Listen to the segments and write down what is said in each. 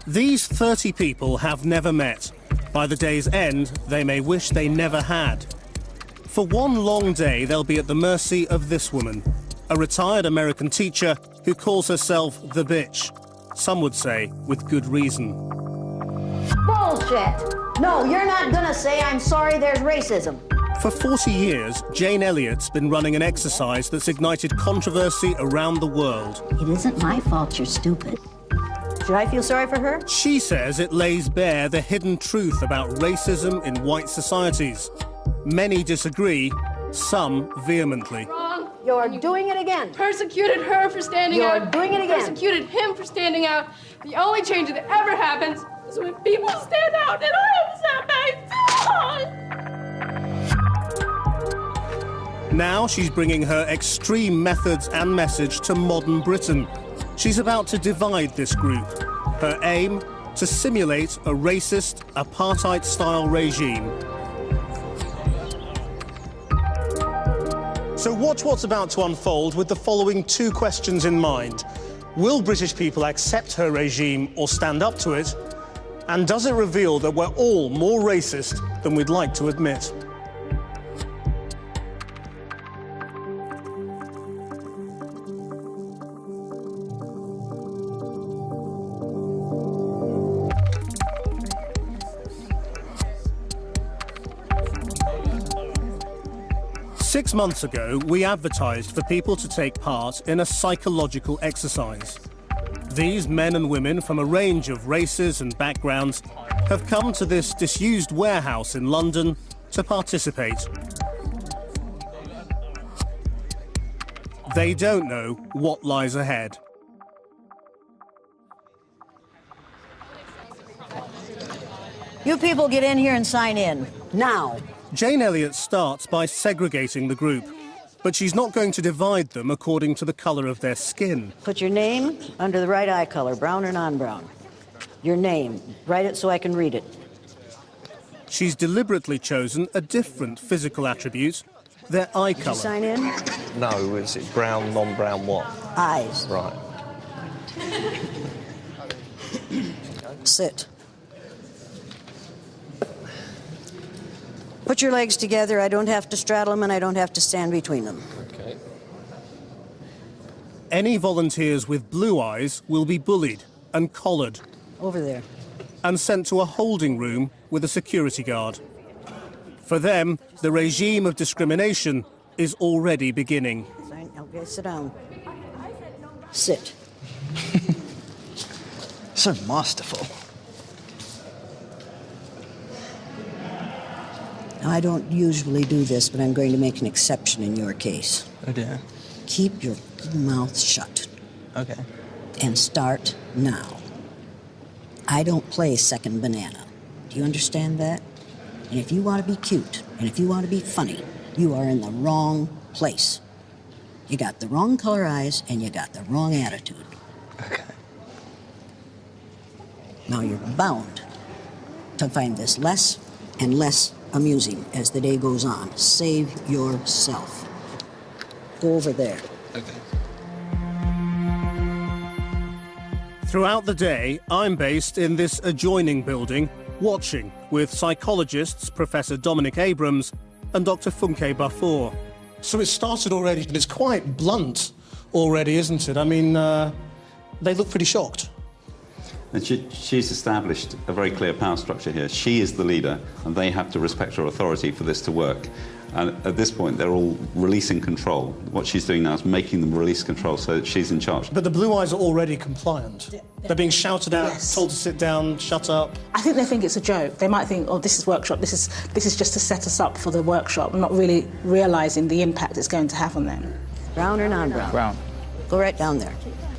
These 30 people have never met. By the day's end, they may wish they never had. For one long day, they'll be at the mercy of this woman, a retired American teacher who calls herself the bitch. Some would say with good reason. Bullshit! No, you're not gonna say I'm sorry there's racism. For 40 years, Jane Elliott's been running an exercise that's ignited controversy around the world. It isn't my fault you're stupid. Should I feel sorry for her? She says it lays bare the hidden truth about racism in white societies. Many disagree, some vehemently. Wrong. You're doing it again. Persecuted her for standing out. You're doing it again. Persecuted him for standing out. The only change that ever happens is when people stand out, and I am sad myself. Now she's bringing her extreme methods and message to modern Britain. She's about to divide this group. Her aim, to simulate a racist, apartheid-style regime. So watch what's about to unfold with the following two questions in mind. Will British people accept her regime or stand up to it? And does it reveal that we're all more racist than we'd like to admit? Six months ago, we advertised for people to take part in a psychological exercise. These men and women from a range of races and backgrounds have come to this disused warehouse in London to participate. They don't know what lies ahead. You people get in here and sign in. Now. Jane Elliott starts by segregating the group, but she's not going to divide them according to the colour of their skin. Put your name under the right eye color, brown or non-brown. Your name. Write it so I can read it. She's deliberately chosen a different physical attribute, their eye Did you colour. sign in? No, is it brown, non-brown what? Eyes. Right. Sit. Put your legs together. I don't have to straddle them and I don't have to stand between them. Okay. Any volunteers with blue eyes will be bullied and collared Over there. and sent to a holding room with a security guard. For them, the regime of discrimination is already beginning. Sign. Okay, sit down. Sit. So masterful. Now, I don't usually do this, but I'm going to make an exception in your case. Oh dear. Keep your mouth shut Okay. and start now. I don't play second banana. Do you understand that? And if you want to be cute, and if you want to be funny, you are in the wrong place. You got the wrong color eyes, and you got the wrong attitude. Okay. Now you're bound to find this less and less amusing as the day goes on. Save yourself. Go over there. Okay. Throughout the day, I'm based in this adjoining building, watching with psychologists Professor Dominic Abrams and Dr. Funké Baffour. So it started already, and it's quite blunt already, isn't it? I mean, they look pretty shocked. And she's established a very clear power structure here. She is the leader, and they have to respect her authority for this to work. And at this point, they're all releasing control. What she's doing now is making them release control so that she's in charge. But the blue eyes are already compliant. They're being shouted at, Yes. told to sit down, shut up. I think they think it's a joke. They might think, oh, this is workshop, this is just to set us up for the workshop, not really realising the impact it's going to have on them. Brown or non-brown? Brown. Go right down there.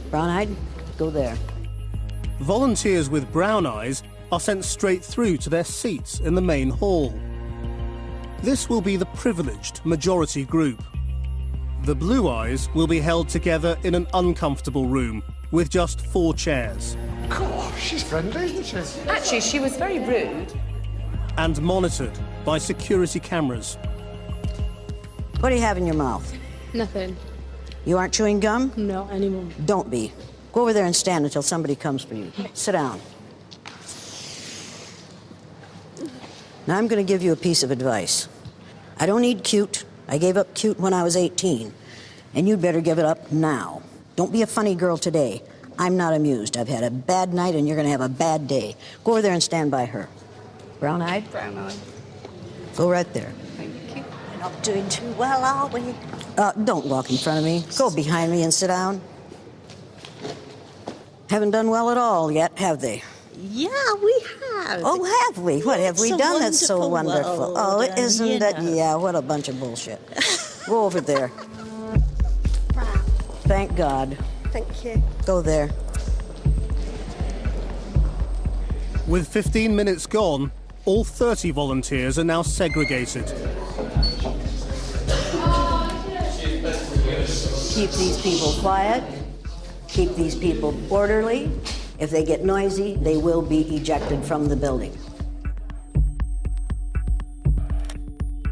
Brown-eyed, go there. Volunteers with brown eyes are sent straight through to their seats in the main hall. This will be the privileged majority group. The blue eyes will be held together in an uncomfortable room with just 4 chairs. God, she's friendly, isn't she? Actually, she was very rude. And monitored by security cameras. What do you have in your mouth? Nothing. You aren't chewing gum? No, anymore. Don't be. Go over there and stand until somebody comes for you. Sit down. Now I'm going to give you a piece of advice. I don't need cute. I gave up cute when I was 18. And you'd better give it up now. Don't be a funny girl today. I'm not amused. I've had a bad night and you're going to have a bad day. Go over there and stand by her. Brown-eyed? Brown-eyed. Go right there. Thank you. We're not doing too well, are we? Don't walk in front of me. Go behind me and sit down. Haven't done well at all yet, have they? Yeah, we have. Oh, have we? What have we done that's so wonderful? World, Oh, isn't you that? know. Yeah, what a bunch of bullshit. Go over there. Thank God. Thank you. Go there. With 15 minutes gone, all 30 volunteers are now segregated. Keep these people quiet. Keep these people orderly. If they get noisy, they will be ejected from the building.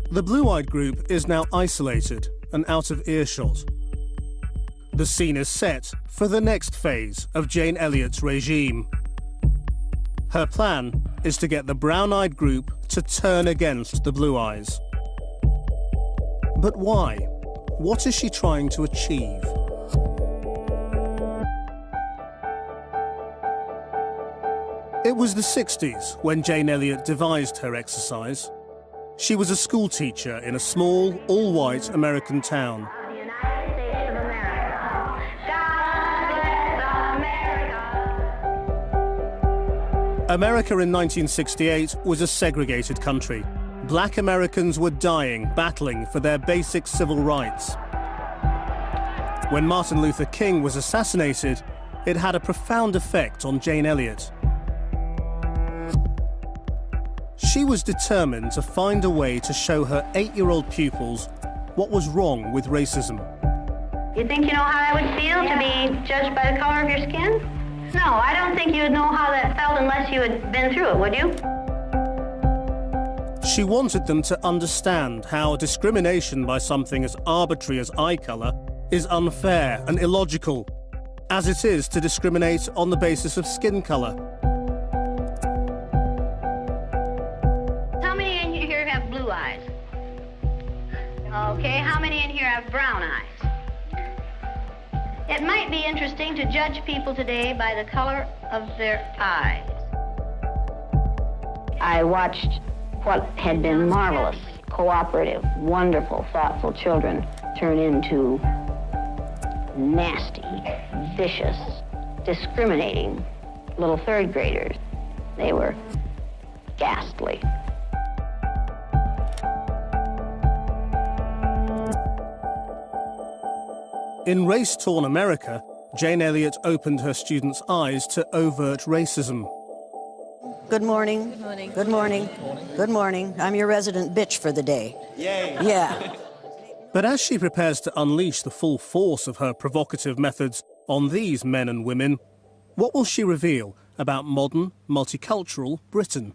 The blue-eyed group is now isolated and out of earshot. The scene is set for the next phase of Jane Elliott's regime. Her plan is to get the brown-eyed group to turn against the blue eyes. But why? What is she trying to achieve? It was the 60s when Jane Elliott devised her exercise. She was a schoolteacher in a small, all-white American town. America in 1968 was a segregated country. Black Americans were dying, battling for their basic civil rights. When Martin Luther King was assassinated, it had a profound effect on Jane Elliott. She was determined to find a way to show her 8-year-old pupils what was wrong with racism. You think you know how that would feel to be judged by the color of your skin? No, I don't think you would know how that felt unless you had been through it, would you? She wanted them to understand how discrimination by something as arbitrary as eye colour is unfair and illogical, as it is to discriminate on the basis of skin colour. How many in here have blue eyes? Okay, how many in here have brown eyes? It might be interesting to judge people today by the color of their eyes. I watched what had been marvelous, cooperative, wonderful, thoughtful children turn into nasty, vicious, discriminating little third graders. They were ghastly. In race-torn America, Jane Elliott opened her students' eyes to overt racism. Good morning. Good morning. Good morning. Good morning. I'm your resident bitch for the day. Yay. Yeah. But as she prepares to unleash the full force of her provocative methods on these men and women, what will she reveal about modern, multicultural Britain?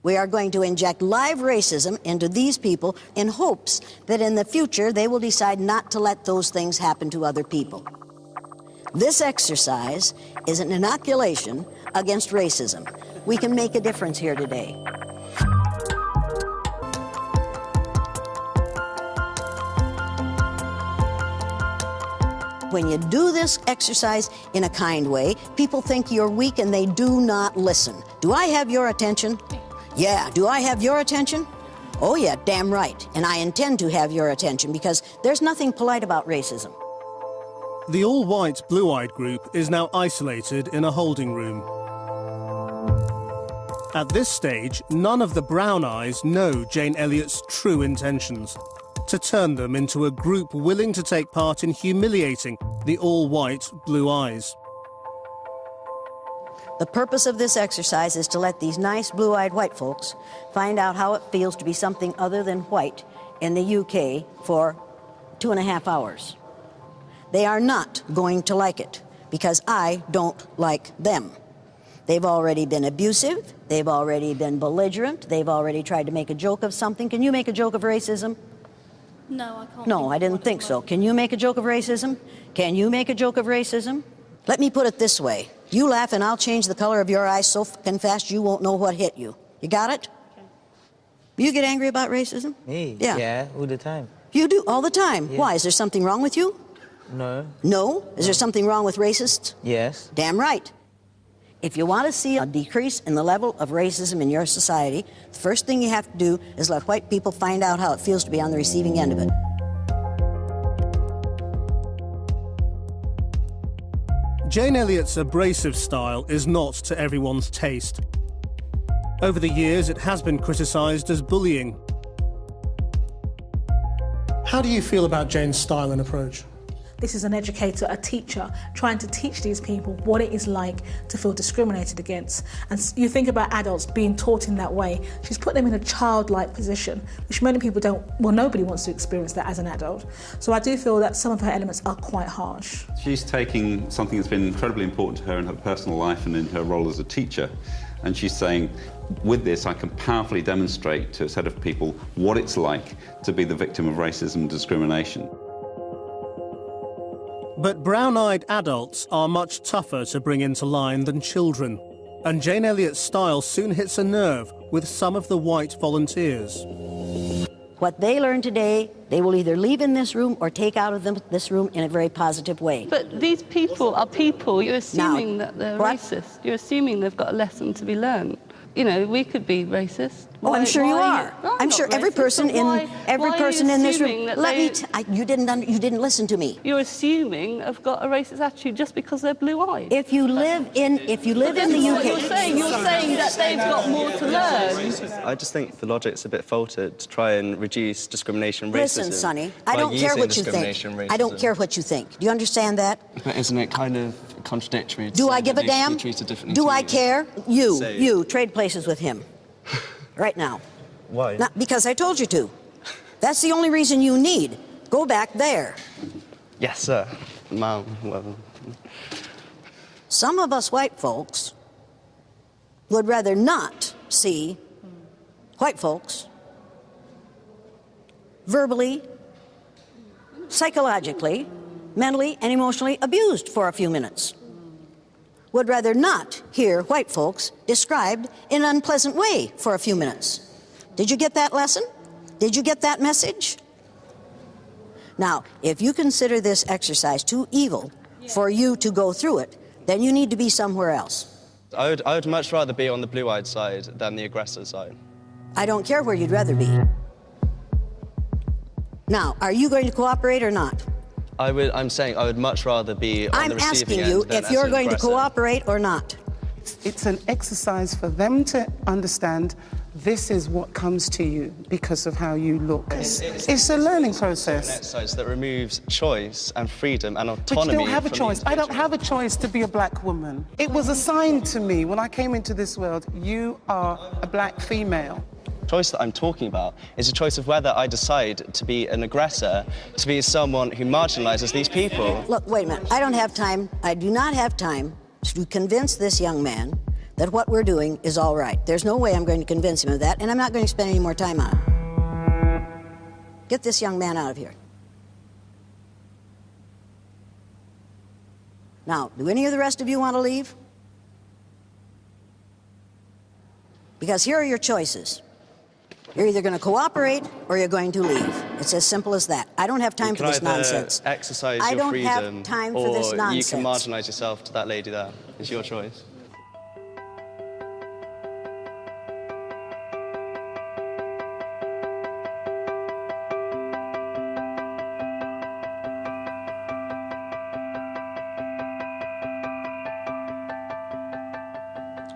We are going to inject live racism into these people in hopes that in the future they will decide not to let those things happen to other people. This exercise is an inoculation against racism. We can make a difference here today. When you do this exercise in a kind way, people think you're weak and they do not listen. Do I have your attention? Yeah. Do I have your attention? Oh yeah, damn right. And I intend to have your attention because there's nothing polite about racism. The all-white blue-eyed group is now isolated in a holding room. At this stage, none of the brown eyes know Jane Elliott's true intentions: to turn them into a group willing to take part in humiliating the all-white blue eyes. The purpose of this exercise is to let these nice blue-eyed white folks find out how it feels to be something other than white in the UK for 2.5 hours. They are not going to like it because I don't like them. They've already been abusive, they've already been belligerent, they've already tried to make a joke of something. Can you make a joke of racism? No, I can't. No, I didn't think so. Can you make a joke of racism? Can you make a joke of racism? Let me put it this way. You laugh and I'll change the color of your eyes so fucking fast you won't know what hit you. You got it? You get angry about racism? Me? Yeah. Yeah, all the time. You do, all the time. Yeah. Why? Is there something wrong with you? No. No? Is there something wrong with racists? Yes. Damn right. If you want to see a decrease in the level of racism in your society, the first thing you have to do is let white people find out how it feels to be on the receiving end of it. Jane Elliott's abrasive style is not to everyone's taste. Over the years, it has been criticised as bullying. How do you feel about Jane's style and approach? This is an educator, a teacher, trying to teach these people what it is like to feel discriminated against. And you think about adults being taught in that way. She's put them in a childlike position, which many people don't, well, nobody wants to experience that as an adult. So I do feel that some of her elements are quite harsh. She's taking something that's been incredibly important to her in her personal life and in her role as a teacher, and she's saying, with this, I can powerfully demonstrate to a set of people what it's like to be the victim of racism and discrimination. But brown-eyed adults are much tougher to bring into line than children, and Jane Elliott's style soon hits a nerve with some of the white volunteers. What they learn today, they will either leave in this room or take out of this room in a very positive way. But these people are people. You're assuming that they're racist. You're assuming they've got a lesson to be learned. You know, we could be racist. Oh, I'm sure you are. I'm sure every person in this room. You didn't listen to me. You're assuming they've got a racist attitude just because they're blue-eyed. If you live in the UK, you're saying that they've got more to learn. I just think the logic's a bit faltered to try and reduce discrimination, racism. Listen, Sonny, I don't care what you think. Racism. I don't care what you think. Do you understand that? But isn't it kind of contradictory? Do I give a damn? Do I care? You trade places with him. Right now. Why? Not because I told you to. That's the only reason you need. Go back there. Yes, sir. Ma'am, well... Some of us white folks would rather not see white folks verbally, psychologically, mentally, and emotionally abused for a few minutes. Would rather not hear white folks described in an unpleasant way for a few minutes. Did you get that lesson? Did you get that message? Now, if you consider this exercise too evil for you to go through it, then you need to be somewhere else. I would much rather be on the blue-eyed side than the aggressor side. I don't care where you'd rather be. Now, are you going to cooperate or not? I'm saying I would much rather be on the receiving end. I'm asking you if you're going to cooperate or not. It's an exercise for them to understand this is what comes to you because of how you look. It's a learning process. An exercise that removes choice and freedom and autonomy. But you don't have a choice. I don't have a choice to be a black woman. It was assigned to me when I came into this world. You are a black female. The choice that I'm talking about is a choice of whether I decide to be an aggressor, to be someone who marginalises these people. Look, wait a minute. I don't have time. I do not have time to convince this young man that what we're doing is all right. There's no way I'm going to convince him of that, and I'm not going to spend any more time on it. Get this young man out of here. Now, do any of the rest of you want to leave? Because here are your choices. You're either going to cooperate or you're going to leave. It's as simple as that. I don't have time for this nonsense. Exercise I your don't freedom, have time for this nonsense. You can marginalise yourself to that lady there. It's your choice.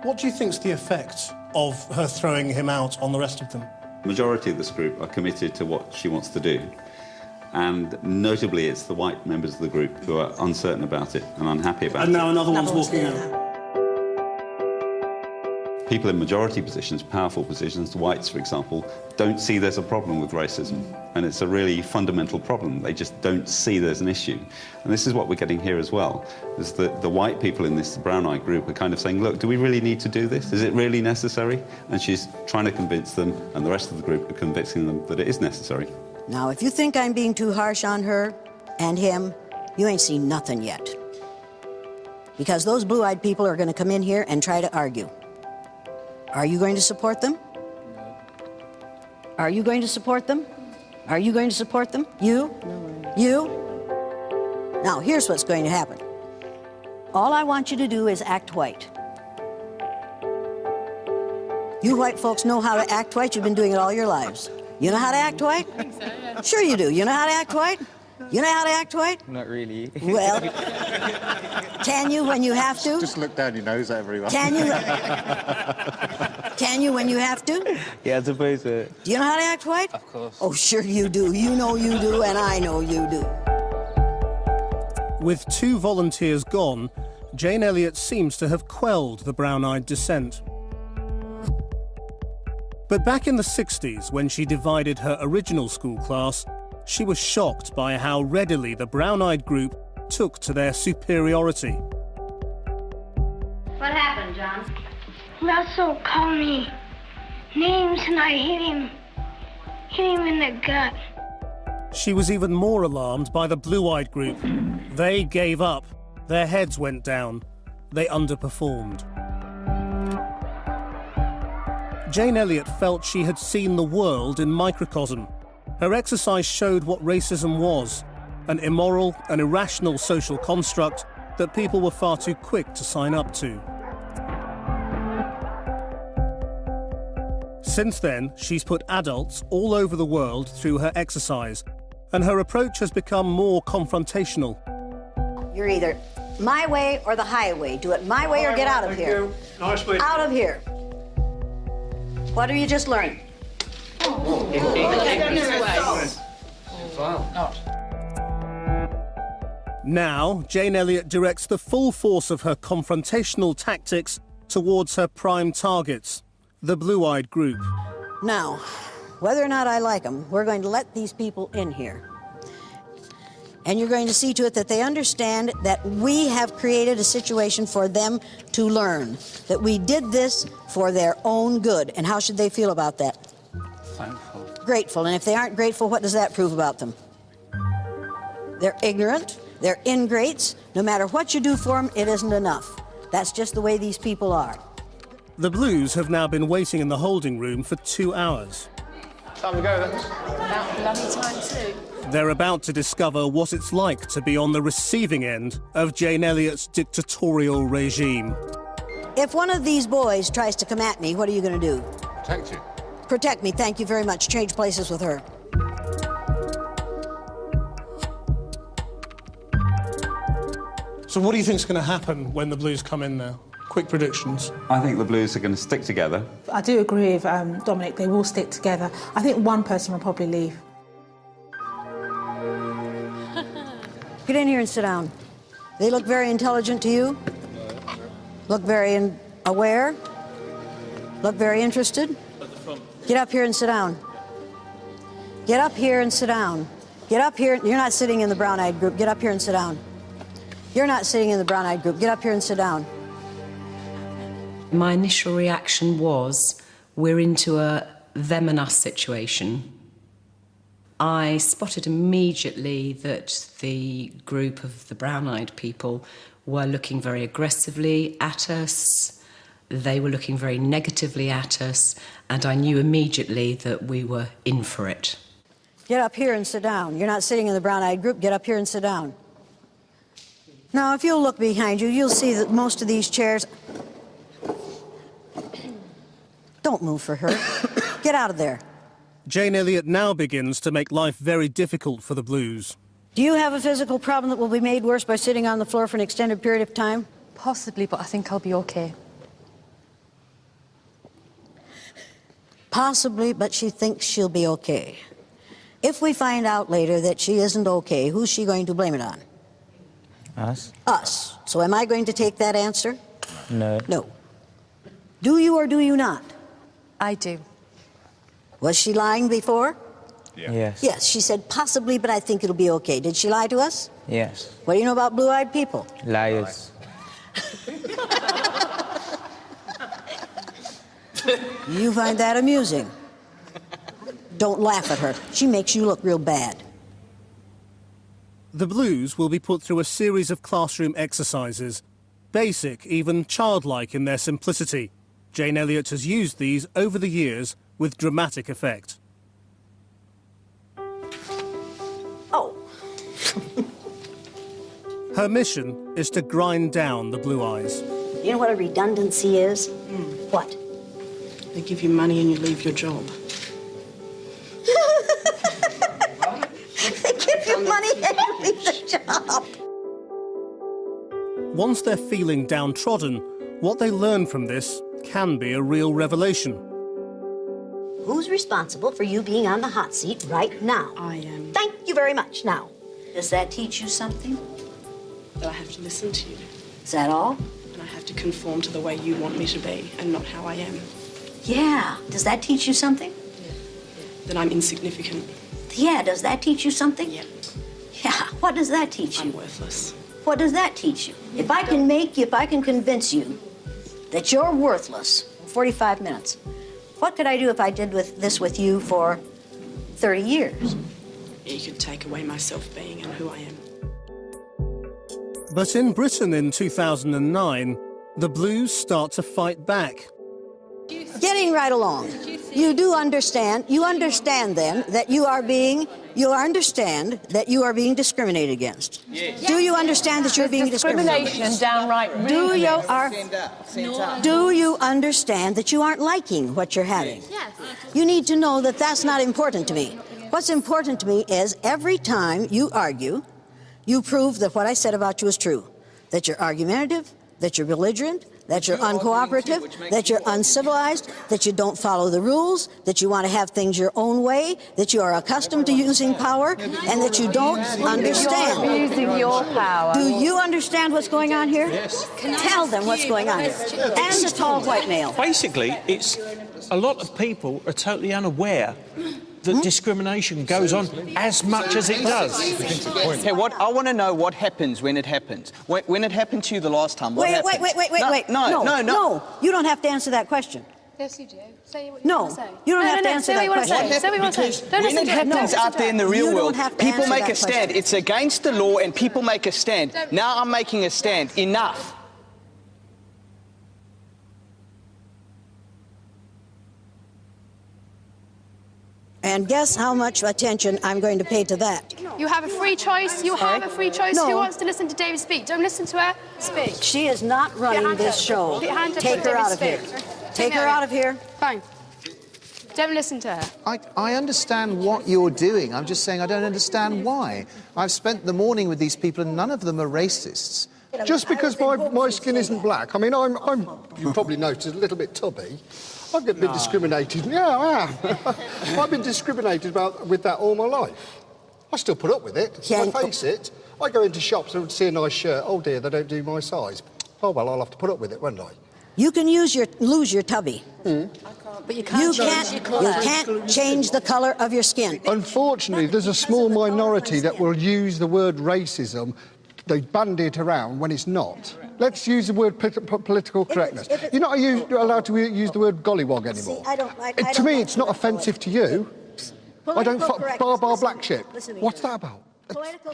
What do you think's the effect of her throwing him out on the rest of them? The majority of this group are committed to what she wants to do. And notably, it's the white members of the group who are uncertain about it and unhappy about it. And now another one's walking out. People in majority positions, powerful positions, the whites, for example, don't see there's a problem with racism. And it's a really fundamental problem. They just don't see there's an issue. And this is what we're getting here as well, is that the white people in this brown-eyed group are kind of saying, look, do we really need to do this? Is it really necessary? And she's trying to convince them, and the rest of the group are convincing them that it is necessary. Now, if you think I'm being too harsh on her and him, you ain't seen nothing yet. Because those blue-eyed people are going to come in here and try to argue. Are you going to support them? Are you going to support them? Are you going to support them? You? No. You? Now, here's what's going to happen. All I want you to do is act white. You white folks know how to act white. You've been doing it all your lives. You know how to act white? I think so, yeah. Sure you do. You know how to act white? You know how to act white? Not really. Well, can you when you have to? Just look down your nose at everyone. Can you? Can you when you have to? Yeah, I suppose so. Do you know how to act white? Of course. Oh, sure you do. You know you do, and I know you do. With 2 volunteers gone, Jane Elliott seems to have quelled the brown-eyed dissent. But back in the 60s, when she divided her original school class, she was shocked by how readily the brown-eyed group took to their superiority. What happened, John? Russell called me names and I hit him in the gut. She was even more alarmed by the blue-eyed group. They gave up. Their heads went down. They underperformed. Jane Elliott felt she had seen the world in microcosm. Her exercise showed what racism was, an immoral and irrational social construct that people were far too quick to sign up to. Since then, she's put adults all over the world through her exercise, and her approach has become more confrontational. You're either my way or the highway. Do it my way or get out of here. Nice way. Out of here. What have you just learned? Now, Jane Elliott directs the full force of her confrontational tactics towards her prime targets, the blue-eyed group. Now, whether or not I like them, we're going to let these people in here. And you're going to see to it that they understand that we have created a situation for them to learn, that we did this for their own good. And how should they feel about that? Thankful. Grateful. And if they aren't grateful, what does that prove about them? They're ignorant, they're ingrates. No matter what you do for them, it isn't enough. That's just the way these people are. The Blues have now been waiting in the holding room for 2 hours. Time to go, then. About bloody time, too. They're about to discover what it's like to be on the receiving end of Jane Elliott's dictatorial regime. If one of these boys tries to come at me, what are you going to do? Protect you. Protect me, thank you very much. Change places with her. So what do you think is going to happen when the Blues come in now? Quick predictions. I think the Blues are going to stick together. I do agree with Dominic, they will stick together. I think one person will probably leave. Get in here and sit down. They look very intelligent to you? Look very aware? Look very interested? Get up here and sit down. Get up here and sit down. Get up here. You're not sitting in the brown-eyed group. Get up here and sit down. You're not sitting in the brown-eyed group. Get up here and sit down. My initial reaction was, we're into a them and us situation. I spotted immediately that the group of the brown-eyed people were looking very aggressively at us. They were looking very negatively at us, and I knew immediately that we were in for it. Get up here and sit down. You're not sitting in the brown-eyed group. Get up here and sit down. Now, if you'll look behind you, you'll see that most of these chairs... Don't move for her. Get out of there. Jane Elliott now begins to make life very difficult for the Blues. Do you have a physical problem that will be made worse by sitting on the floor for an extended period of time? Possibly, but I think I'll be okay. Possibly, but she thinks she'll be okay. If we find out later that she isn't okay, who's she going to blame it on? Us? Us. So am I going to take that answer? No. No. Do you or do you not? I do. Was she lying before? Yeah. Yes. Yes, she said possibly, but I think it'll be okay. Did she lie to us? Yes. What do you know about blue-eyed people? Liars. You find that amusing. Don't laugh at her. She makes you look real bad. The Blues will be put through a series of classroom exercises, basic, even childlike in their simplicity. Jane Elliott has used these over the years with dramatic effect. Her mission is to grind down the blue eyes. You know what a redundancy is? What? They give you money and you leave your job. They give you money and you leave the job. Once they're feeling downtrodden, what they learn from this can be a real revelation. Who's responsible for you being on the hot seat right now? I am. Thank you very much. Now, does that teach you something? That I have to listen to you. Is that all? And I have to conform to the way you want me to be and not how I am. Yeah. Does that teach you something? That I'm insignificant. Yeah. Does that teach you something? Yeah. Yeah. What does that teach you? I'm worthless. What does that teach you? If I can convince you that you're worthless in 45 minutes, what could I do if I did this with you for 30 years? You could take away my self-being and who I am. But in Britain in 2009, the Blues start to fight back. Getting right along. You do understand, you understand then that you understand that you are being discriminated against. Yes. Do you understand that you're being discriminated Discrimination downright Do you understand that you aren't liking what you're having? Yes. You need to know that that's not important to me. What's important to me is every time you argue, you prove that what I said about you is true. That you're argumentative, that you're belligerent, that you're uncooperative, that you're uncivilized, that you don't follow the rules, that you want to have things your own way, that you are accustomed to using power, and that you don't understand. You're abusing your power. Do you understand what's going on here? Yes. Tell them what's going on here. And the tall white male. Basically, it's a lot of people are totally unaware that discrimination goes on as much as it does. Hey, I want to know what happens when it happens. When it happened to you the last time, what happened? Wait. No. You don't have to answer that question. Yes, you do. Say what No, you want to say. you don't have to answer that question. Say what you want to say. Don't When listen it to it. happens out there in the real world, people make a stand. question. It's against the law and people make a stand. Now I'm making a stand. Enough. And guess how much attention I'm going to pay to that. You have a free choice. You have a free choice. No. Who wants to listen to David speak? Don't listen to her. Speak. She is not running this show. Put your hand up Take when her David out of here. speaks. Take her out of here. Fine. Don't listen to her. I understand what you're doing. I'm just saying I don't understand why. I've spent the morning with these people and none of them are racists. Just because my skin isn't black, I mean, you probably noticed, a little bit tubby. I've been discriminated. Yeah, I am. I've been discriminated with that all my life. I still put up with it. I face it. I go into shops and see a nice shirt. Oh dear, they don't do my size. Oh well, I'll have to put up with it, won't I? You can lose your tubby. But you can't change the colour of your skin. Unfortunately, there's a small minority that will use the word racism. They bandy it around when it's not. Let's use the word political correctness. You're not allowed to use the word gollywog anymore. See, to me, it's not offensive to you. I don't bar black shit. What's that about?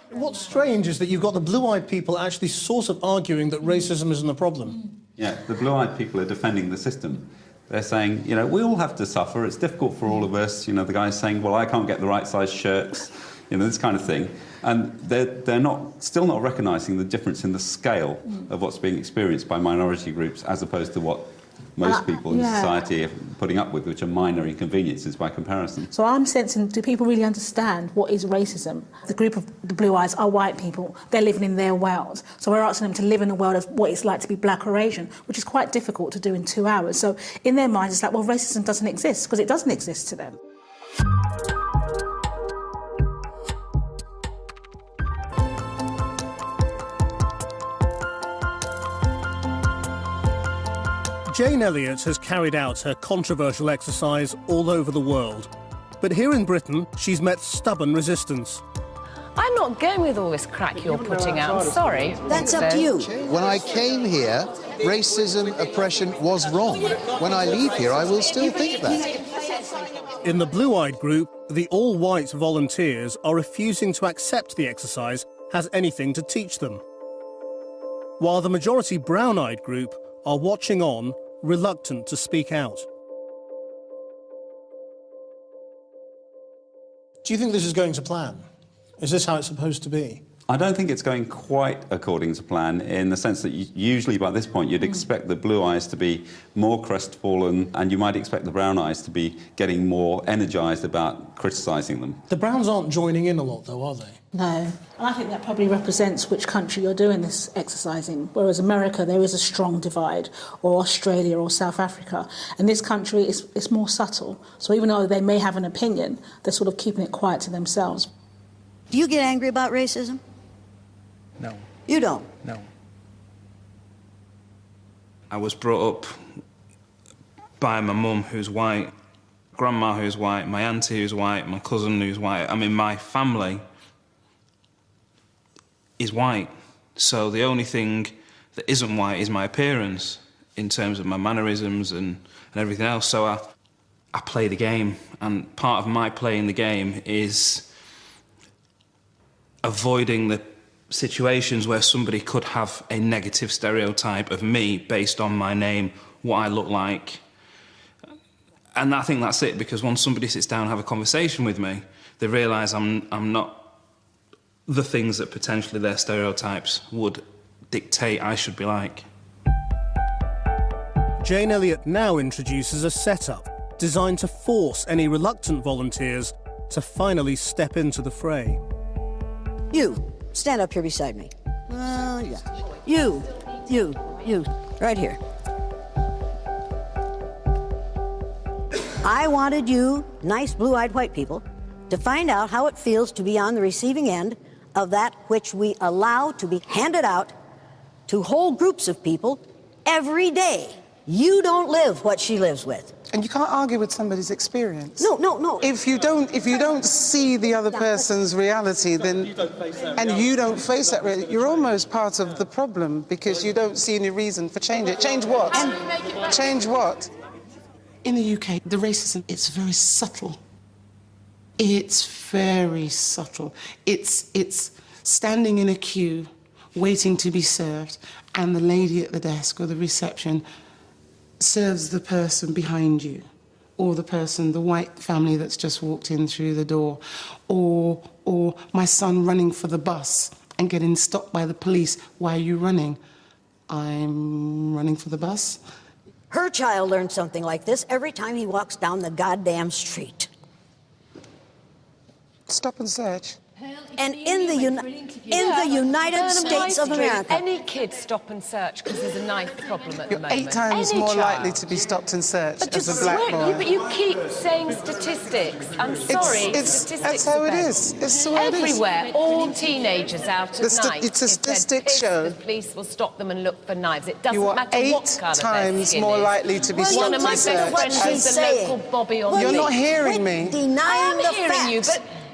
What's strange is that you've got the blue-eyed people actually sort of arguing that racism isn't a problem. Yeah, the blue-eyed people are defending the system. They're saying, you know, we all have to suffer. It's difficult for all of us. You know, the guy's saying, well, I can't get the right size shirts. You know, this kind of thing. And they're still not recognising the difference in the scale of what's being experienced by minority groups as opposed to what most people in society are putting up with, which are minor inconveniences by comparison. So I'm sensing, do people really understand what is racism? The group of the blue eyes are white people. They're living in their world. So we're asking them to live in a world of what it's like to be black or Asian, which is quite difficult to do in 2 hours. So in their minds, it's like, well, racism doesn't exist, because it doesn't exist to them. Jane Elliott has carried out her controversial exercise all over the world. But here in Britain, she's met stubborn resistance. I'm not going with all this crack you're putting out, I'm sorry. That's up to you. When I came here, racism, oppression was wrong. When I leave here, I will still think that. In the blue-eyed group, the all-white volunteers are refusing to accept the exercise has anything to teach them, while the majority brown-eyed group are watching on, reluctant to speak out. Do you think this is going to plan? Is this how it's supposed to be? I don't think it's going quite according to plan, in the sense that usually by this point you'd expect the blue eyes to be more crestfallen, and you might expect the brown eyes to be getting more energised about criticising them. The Browns aren't joining in a lot, though, are they? No. And I think that probably represents which country you're doing this exercising. Whereas America, there is a strong divide, or Australia or South Africa. And this country, it's more subtle. So even though they may have an opinion, they're sort of keeping it quiet to themselves. Do you get angry about racism? No. You don't? No. I was brought up by my mum, who's white, grandma who's white, my auntie who's white, my cousin who's white. I mean, my family is white. So the only thing that isn't white is my appearance, in terms of my mannerisms and everything else. So I play the game, and part of my playing the game is avoiding the situations where somebody could have a negative stereotype of me based on my name, what I look like. And I think that's it, because once somebody sits down and have a conversation with me, they realise I'm not the things that potentially their stereotypes would dictate I should be like. Jane Elliott now introduces a setup designed to force any reluctant volunteers to finally step into the fray. You, stand up here beside me. Yeah. You, right here. I wanted you, nice blue-eyed white people, to find out how it feels to be on the receiving end of that which we allow to be handed out to whole groups of people every day. You don't live what she lives with. And you can't argue with somebody's experience. No. If you don't see the other person's reality, then you don't face that reality, you're almost part of the problem, because you don't see any reason for change it. Change what? Change what? In the UK, the racism, it's very subtle. It's very subtle. It's standing in a queue, waiting to be served, and the lady at the desk or the reception serves the person behind you, or the white family that's just walked in through the door, or my son running for the bus and getting stopped by the police. Why are you running? I'm running for the bus. Her child learns something like this every time he walks down the goddamn street. Stop and search. And in the United States of America, any kid stop and search because there's a knife problem at the moment. 8 times any more child. likely to be stopped and searched as a black boy. But you keep saying statistics. I'm sorry, statistics. That's how it is. It's the way it is. Everywhere, all teenagers out at night. It's a statistics show. The police will stop them and look for knives. It doesn't You are matter 8 what colour times more likely to be stopped One of my and best searched. friends is a local Bobby on You're the not hearing me. denying the hearing facts. you,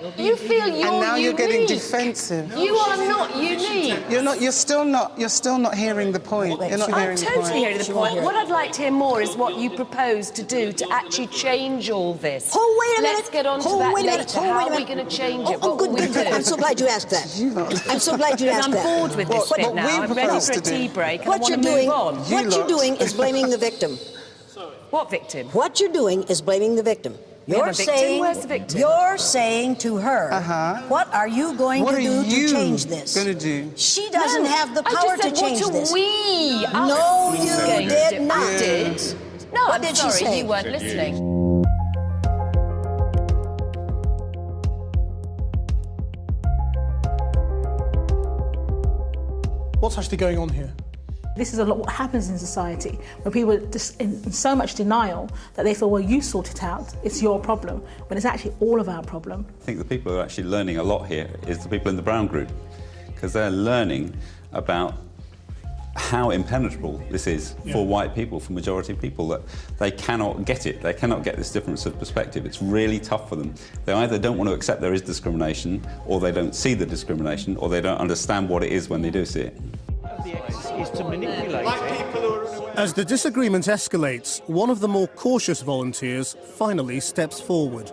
but you feel you're And now you're getting unique. defensive. You are not unique. You're still not hearing the point. You're not hearing the point. I'm totally hearing the point. What I'd like to hear more is what you propose to do to actually change all this. Oh, wait a minute. Let's get on to Oh, that wait a later. minute. Oh, How wait a are we minute. going to change it? Oh, What good, will we good, do? good. I'm so glad you asked that. I'm so glad you asked that. I'm bored with this bit now. I'm ready for a tea break and I want to move on. What you're doing is blaming the victim. What victim? What you're doing is blaming the victim. You're saying, Where's the victim? You're saying to her, what are you going to do to change this? What are you going to do? She doesn't have the power to change this. We? No, you did not. Did? No, What I'm did she sorry, say? you weren't listening. What's actually going on here? This is a lot what happens in society, where people are just in so much denial that they feel, well, you sort it out, it's your problem, when it's actually all of our problem. I think the people who are actually learning a lot here is the people in the brown group, because they're learning about how impenetrable this is for white people, for majority people, that they cannot get it. They cannot get this difference of perspective. It's really tough for them. They either don't want to accept there is discrimination, or they don't see the discrimination, or they don't understand what it is when they do see it. Is to manipulate it. As the disagreement escalates, one of the more cautious volunteers finally steps forward.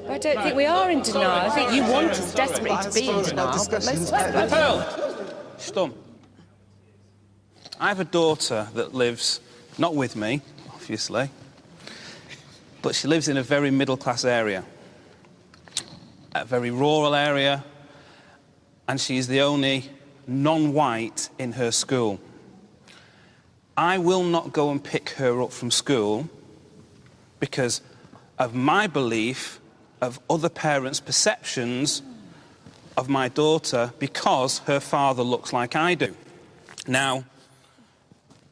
I don't think we are in denial. I think you want us desperately to be in denial, but most Stump. I have a daughter that lives, not with me, obviously, but she lives in a very middle-class area, a very rural area, and she's the only non-white in her school. I will not go and pick her up from school because of my belief of other parents' perceptions of my daughter because her father looks like I do. Now,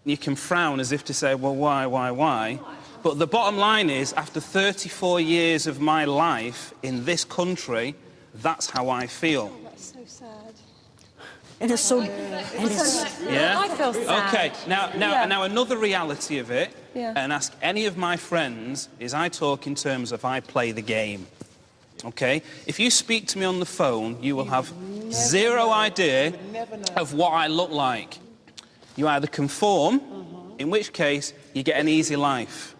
you can frown as if to say, well, why? But the bottom line is, after 34 years of my life in this country, that's how I feel. Oh, that's so sad. It is so... Yeah? I feel sad. OK, now another reality of it, and ask any of my friends, is I talk in terms of I play the game. OK? If you speak to me on the phone, you will have zero idea of what I look like. You either conform, in which case you get an easy life,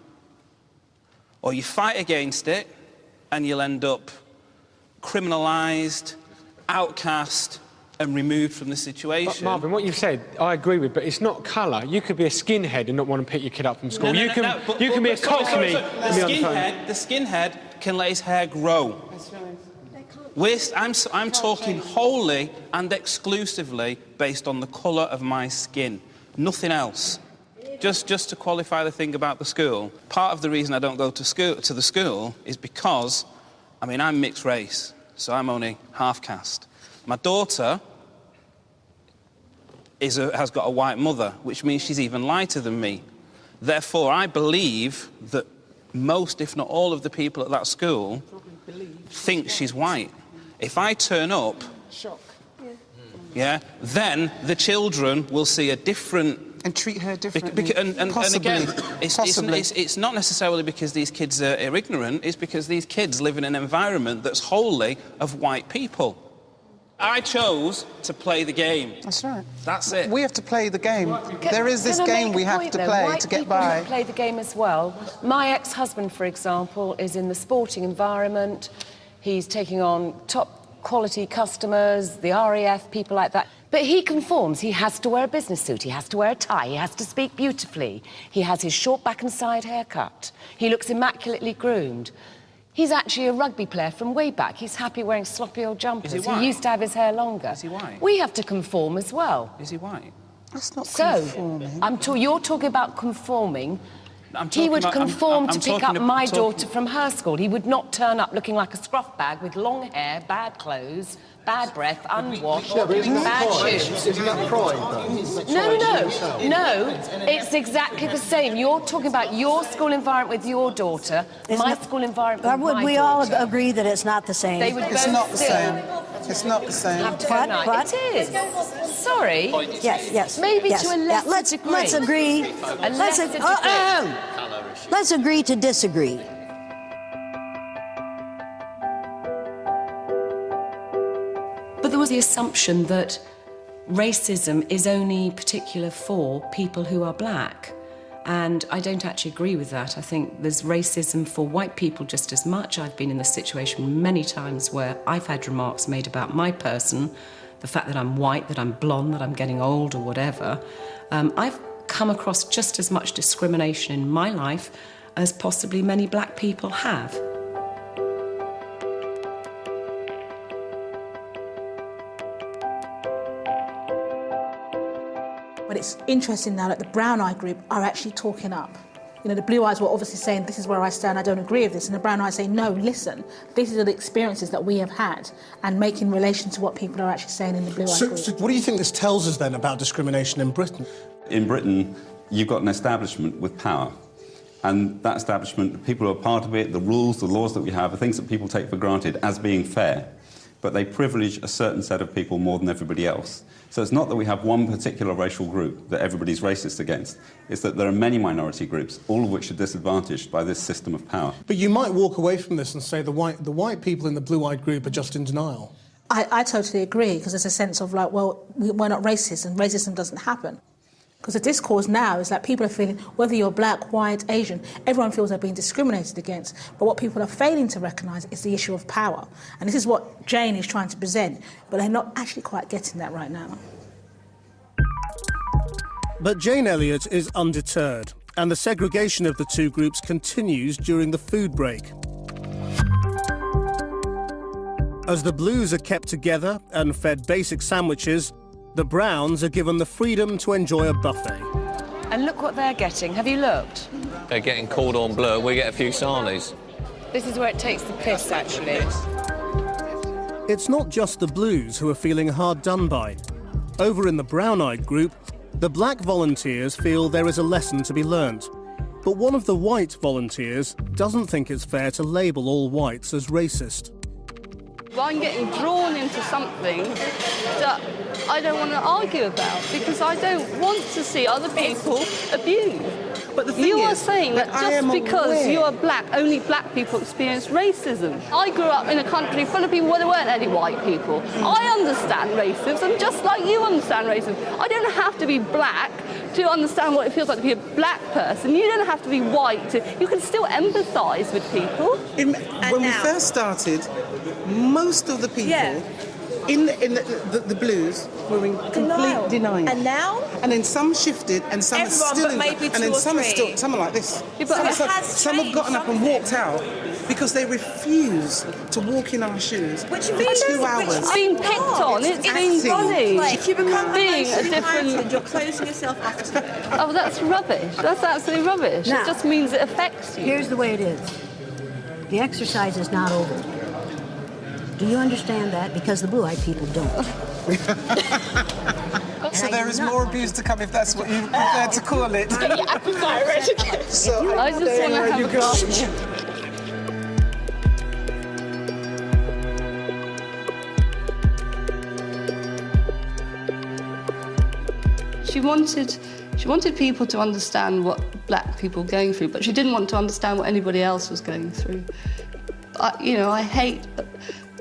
or you fight against it and you'll end up criminalised, outcast and removed from the situation. But Marvin, what you've said, I agree with, but it's not colour. You could be a skinhead and not want to pick your kid up from school. You can be a cockney. The skinhead can let his hair grow. I'm talking wholly and exclusively based on the colour of my skin, nothing else. Just to qualify the thing about the school, part of the reason I don't go to the school is because, I mean, I'm mixed race, so I'm only half caste. My daughter has got a white mother, which means she's even lighter than me. Therefore, I believe that most, if not all, of the people at that school think she's white. If I turn up, then the children will see a different... And treat her differently. And again, it's not necessarily because these kids are ignorant, it's because these kids live in an environment that's wholly of white people. I chose to play the game. That's right. That's it. We have to play the game. There is this game we have to play to get by. Play the game as well. My ex-husband, for example, is in the sporting environment. He's taking on top quality customers, the RAF, people like that. But he conforms. He has to wear a business suit. He has to wear a tie. He has to speak beautifully. He has his short back and side haircut. He looks immaculately groomed. He's actually a rugby player from way back. He's happy wearing sloppy old jumpers. Is he white? He used to have his hair longer. Is he white? We have to conform as well. Is he white? That's not conforming. You're talking about conforming. He would conform to pick up my daughter from her school. He would not turn up looking like a scruff bag with long hair, bad clothes, bad breath, unwashed, bad shoes. Isn't that pride, though? No, it's exactly the same. You're talking about your school environment with your daughter, my school environment with my daughter. Would we all agree that it's not the same? They would It's not the same. It's not the same. It is. Sorry. Yes. Maybe to a lesser degree. Let's agree. Let's agree to disagree. But there was the assumption that racism is only particular for people who are black. And I don't actually agree with that. I think there's racism for white people just as much. I've been in this situation many times where I've had remarks made about my person, the fact that I'm white, that I'm blonde, that I'm getting old or whatever. I've come across just as much discrimination in my life as possibly many black people have. But it's interesting now that the brown eye group are actually talking up. You know, the blue eyes were obviously saying, this is where I stand, I don't agree with this. And the brown eyes say, no, listen, these are the experiences that we have had, and make in relation to what people are actually saying in the blue eye group. So what do you think this tells us then about discrimination in Britain? In Britain, you've got an establishment with power. And that establishment, people who are part of it, the rules, the laws that we have, are things that people take for granted as being fair. But they privilege a certain set of people more than everybody else. So it's not that we have one particular racial group that everybody's racist against. It's that there are many minority groups, all of which are disadvantaged by this system of power. But you might walk away from this and say the white people in the blue-eyed group are just in denial. I totally agree, because there's a sense of like, well, we're not racist and racism doesn't happen. Because the discourse now is that people are feeling, whether you're black, white, Asian, everyone feels they're being discriminated against. But what people are failing to recognise is the issue of power. And this is what Jane is trying to present, but they're not actually quite getting that right now. But Jane Elliott is undeterred, and the segregation of the two groups continues during the food break. As the blues are kept together and fed basic sandwiches, the browns are given the freedom to enjoy a buffet. And look what they're getting. Have you looked? They're getting cordon bleu, we get a few sarnies. This is where it takes the piss, actually. It's not just the blues who are feeling hard done by. Over in the brown-eyed group, the black volunteers feel there is a lesson to be learnt. But one of the white volunteers doesn't think it's fair to label all whites as racist. I'm getting drawn into something that I don't want to argue about because I don't want to see other people abused. But the thing you are is, saying that just because aware. you are black, only black people experience racism. I grew up in a country full of people where there weren't any white people. I understand racism just like you understand racism. I don't have to be black to understand what it feels like to be a black person. You don't have to be white to... You can still empathise with people. When we first started, most of the people in the blues were in complete denial. And now? And then some shifted, and some Everyone, are still but maybe and then two or some are three. still, some are like this. Yeah, but some have gotten up and walked out because they refuse to walk in our shoes for 2 hours. It's been picked on, it's been bullied. If you become being a emotionally different... heightened, you're closing yourself off to it. Oh, that's rubbish. That's absolutely rubbish. Now, it just means it affects you. Here's the way it is. The exercise is not over. Do you understand that? Because the blue-eyed people don't. So there is more abuse to come if that's what you prefer to call it. So I just want to have a glass. She wanted people to understand what black people were going through, but she didn't want to understand what anybody else was going through. I hate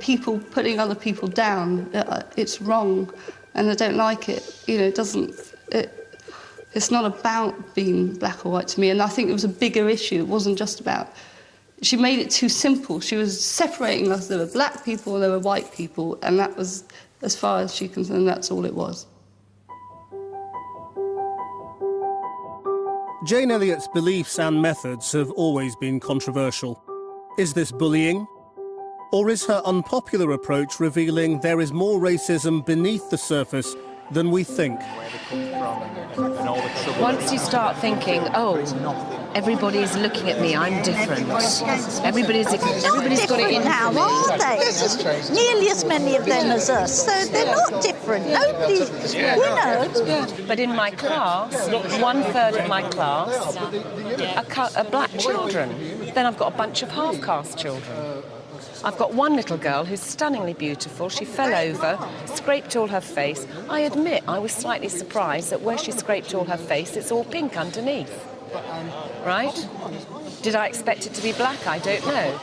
people putting other people down. It's wrong, and I don't like it. It's not about being black or white to me, and I think it was a bigger issue. It wasn't just about... She made it too simple. She was separating us. There were black people and there were white people, and that was, as far as she concerned, that's all it was. Jane Elliott's beliefs and methods have always been controversial. Is this bullying? Or is her unpopular approach revealing there is more racism beneath the surface than we think? Once you start thinking, oh, everybody is looking at me, I'm different. Everybody's got it in now, for me. are they? Nearly as many of them as us, so they're not different. Nobody's, But in my class, 1/3 of my class are black children. Then I've got a bunch of half-caste children. I've got one little girl who's stunningly beautiful. She fell over, scraped all her face. I admit I was slightly surprised that where she scraped all her face, it's all pink underneath. Right? Did I expect it to be black? I don't know.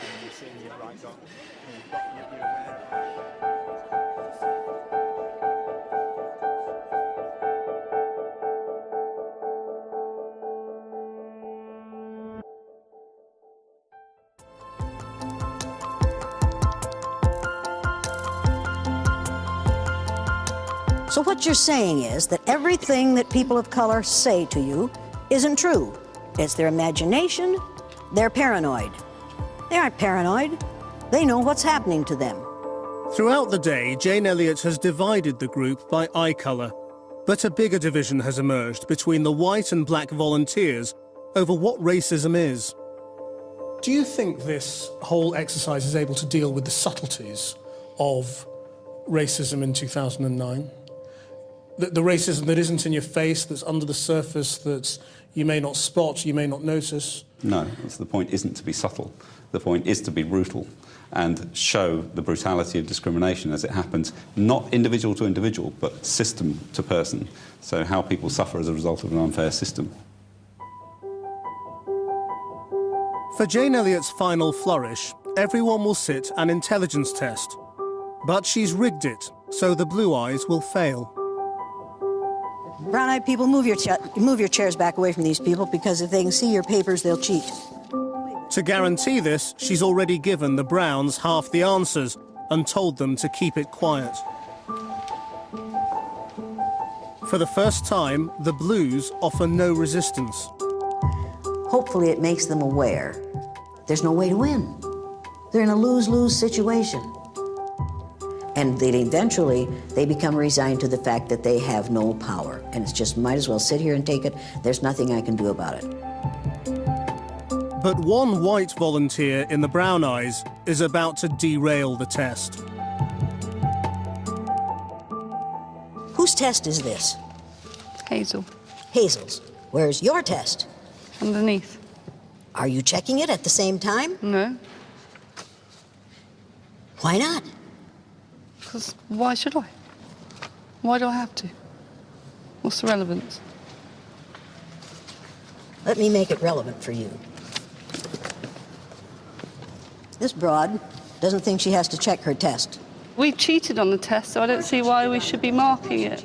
So what you're saying is that everything that people of color say to you isn't true. It's their imagination. They're paranoid. They aren't paranoid. They know what's happening to them. Throughout the day, Jane Elliott has divided the group by eye colour. But a bigger division has emerged between the white and black volunteers over what racism is. Do you think this whole exercise is able to deal with the subtleties of racism in 2009? The racism that isn't in your face, that's under the surface, that you may not spot, you may not notice? No, that's the point isn't to be subtle. The point is to be brutal and show the brutality of discrimination as it happens, not individual to individual, but system to person. So how people suffer as a result of an unfair system. For Jane Elliott's final flourish, everyone will sit an intelligence test. But she's rigged it, so the blue eyes will fail. Brown-eyed people, move your chairs back away from these people, because if they can see your papers, they'll cheat. To guarantee this, she's already given the Browns half the answers and told them to keep it quiet. For the first time, the Blues offer no resistance. Hopefully it makes them aware there's no way to win. They're in a lose-lose situation. And then eventually, they become resigned to the fact that they have no power. And it's just, might as well sit here and take it. There's nothing I can do about it. But one white volunteer in the Brown Eyes is about to derail the test. Whose test is this? Hazel. Hazel's. Where's your test? Underneath. Are you checking it at the same time? No. Why not? Because why should I? Why do I have to? What's the relevance? Let me make it relevant for you. This broad doesn't think she has to check her test. We cheated on the test, so I don't see why we should be marking it.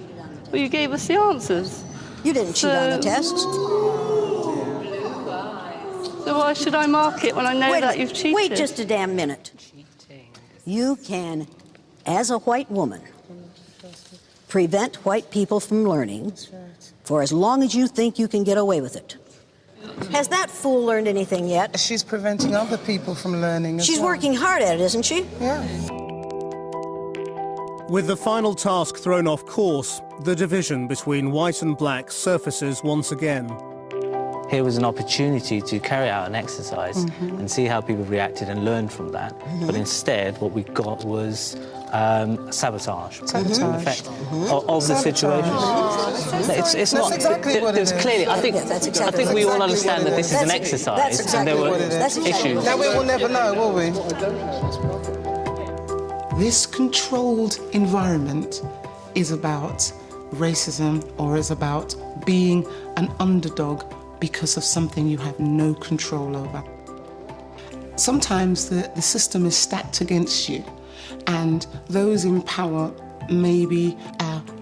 Well, you gave us the answers. You didn't cheat on the test. So why should I mark it when I know that you've cheated? Wait just a damn minute. You can, as a white woman, prevent white people from learning for as long as you think you can get away with it. Has that fool learned anything yet? She's preventing other people from learning as She's well. working hard at it, isn't she? Yeah. With the final task thrown off course, the division between white and black surfaces once again. Here was an opportunity to carry out an exercise and see how people reacted and learn from that. But instead, what we got was sabotage. Sabotage. In effect, of the situation. It's not. Exactly what it is. Clearly, I think we all understand that this is an exercise, and there were issues. Now we will never know, will we? This controlled environment is about racism, or is about being an underdog because of something you have no control over. Sometimes the system is stacked against you, and those in power may be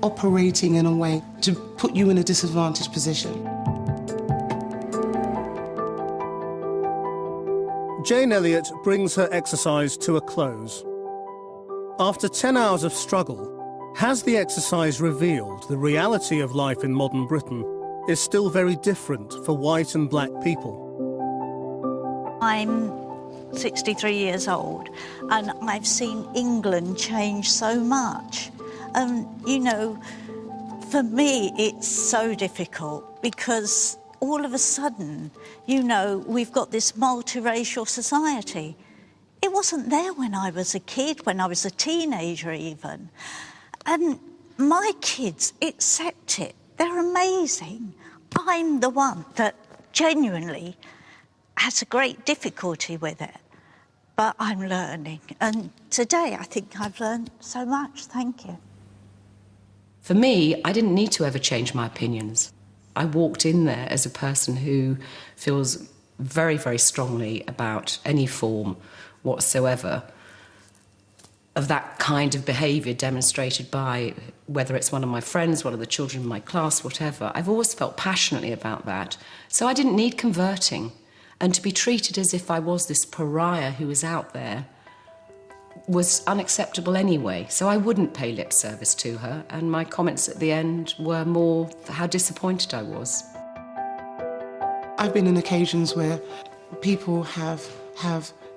operating in a way to put you in a disadvantaged position. Jane Elliott brings her exercise to a close. After 10 hours of struggle, has the exercise revealed the reality of life in modern Britain is still very different for white and black people? I'm 63 years old, and I've seen England change so much. You know, for me, it's so difficult because all of a sudden, you know, we've got this multiracial society. It wasn't there when I was a kid, when I was a teenager even. And my kids accept it. They're amazing. I'm the one that genuinely has a great difficulty with it. But I'm learning. And today, I think I've learned so much. Thank you. For me, I didn't need to ever change my opinions. I walked in there as a person who feels very, very strongly about any form whatsoever of that kind of behaviour demonstrated by, whether it's one of my friends, one of the children in my class, whatever. I've always felt passionately about that. So I didn't need converting. And to be treated as if I was this pariah who was out there was unacceptable anyway. So I wouldn't pay lip service to her. And my comments at the end were more how disappointed I was. I've been in occasions where people have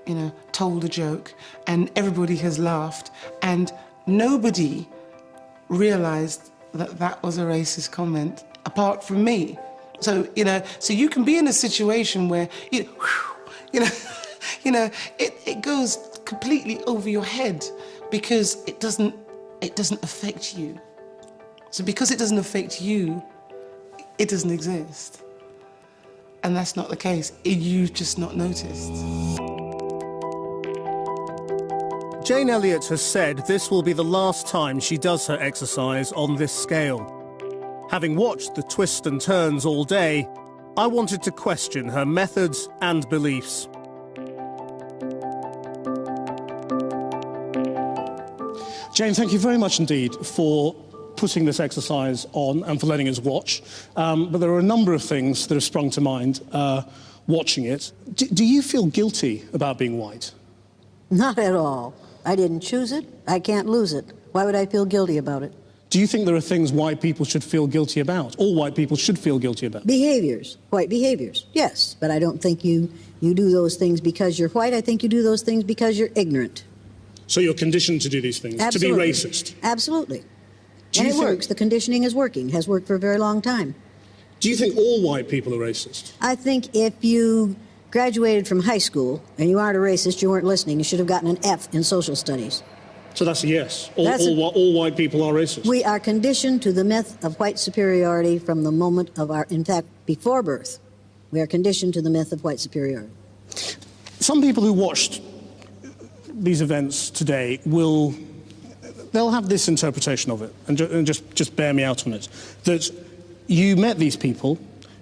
you know, told a joke and everybody has laughed and nobody realised that that was a racist comment apart from me. So, you know, so you can be in a situation where, it goes completely over your head because it doesn't affect you. So because it doesn't affect you, it doesn't exist. And that's not the case. You've just not noticed. Jane Elliott has said this will be the last time she does her exercise on this scale. Having watched the twists and turns all day, I wanted to question her methods and beliefs. Jane, thank you very much indeed for putting this exercise on and for letting us watch. But there are a number of things that have sprung to mind watching it. Do you feel guilty about being white? Not at all. I didn't choose it. I can't lose it. Why would I feel guilty about it? Do you think there are things white people should feel guilty about? All white people should feel guilty about? Behaviours. White behaviours, yes. But I don't think you do those things because you're white. I think you do those things because you're ignorant. So you're conditioned to do these things, Absolutely. to be racist? Absolutely. Do And you it think- works. The conditioning is working, has worked for a very long time. Do you think all white people are racist? I think if you graduated from high school and you aren't a racist, you weren't listening, you should have gotten an F in social studies. So that's a yes. That's All white people are racist. We are conditioned to the myth of white superiority from the moment of our, in fact, before birth. We are conditioned to the myth of white superiority. Some people who watched these events today they'll have this interpretation of it, and just bear me out on it, that you met these people,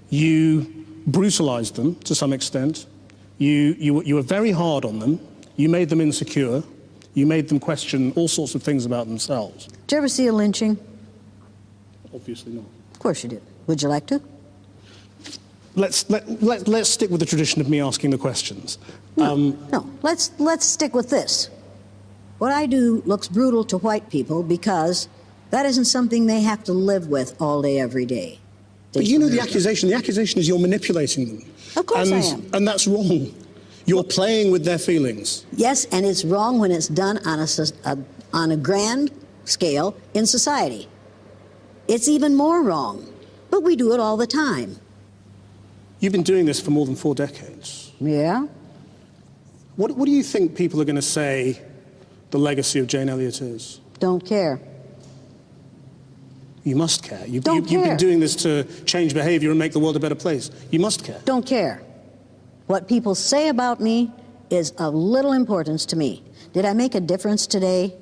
you brutalized them to some extent, you were very hard on them, you made them insecure, you made them question all sorts of things about themselves. Did you ever see a lynching? Obviously not. Of course you did. Would you like to? Let's stick with the tradition of me asking the questions. No, let's stick with this. What I do looks brutal to white people because that isn't something they have to live with all day, every day. But you know the accusation. The accusation is you're manipulating them. Of course I am. And that's wrong. You're playing with their feelings. Yes, and it's wrong when it's done on a grand scale in society. It's even more wrong, but we do it all the time. You've been doing this for more than 4 decades. Yeah? What do you think people are going to say the legacy of Jane Elliott is? Don't care. You must care. You've care. been doing this to change behaviour and make the world a better place. You must care. Don't care. What people say about me is of little importance to me. Did I make a difference today?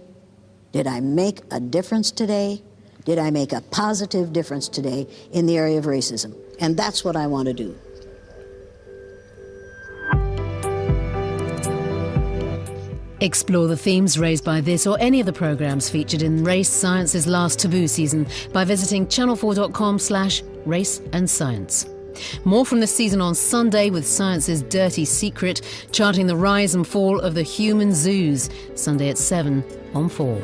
Did I make a difference today? Did I make a positive difference today in the area of racism? And that's what I want to do. Explore the themes raised by this or any of the programmes featured in Race Science's last Taboo season by visiting channel4.com/race and science. More from this season on Sunday with Science's Dirty Secret, charting the rise and fall of the human zoos. Sunday at 7 on 4.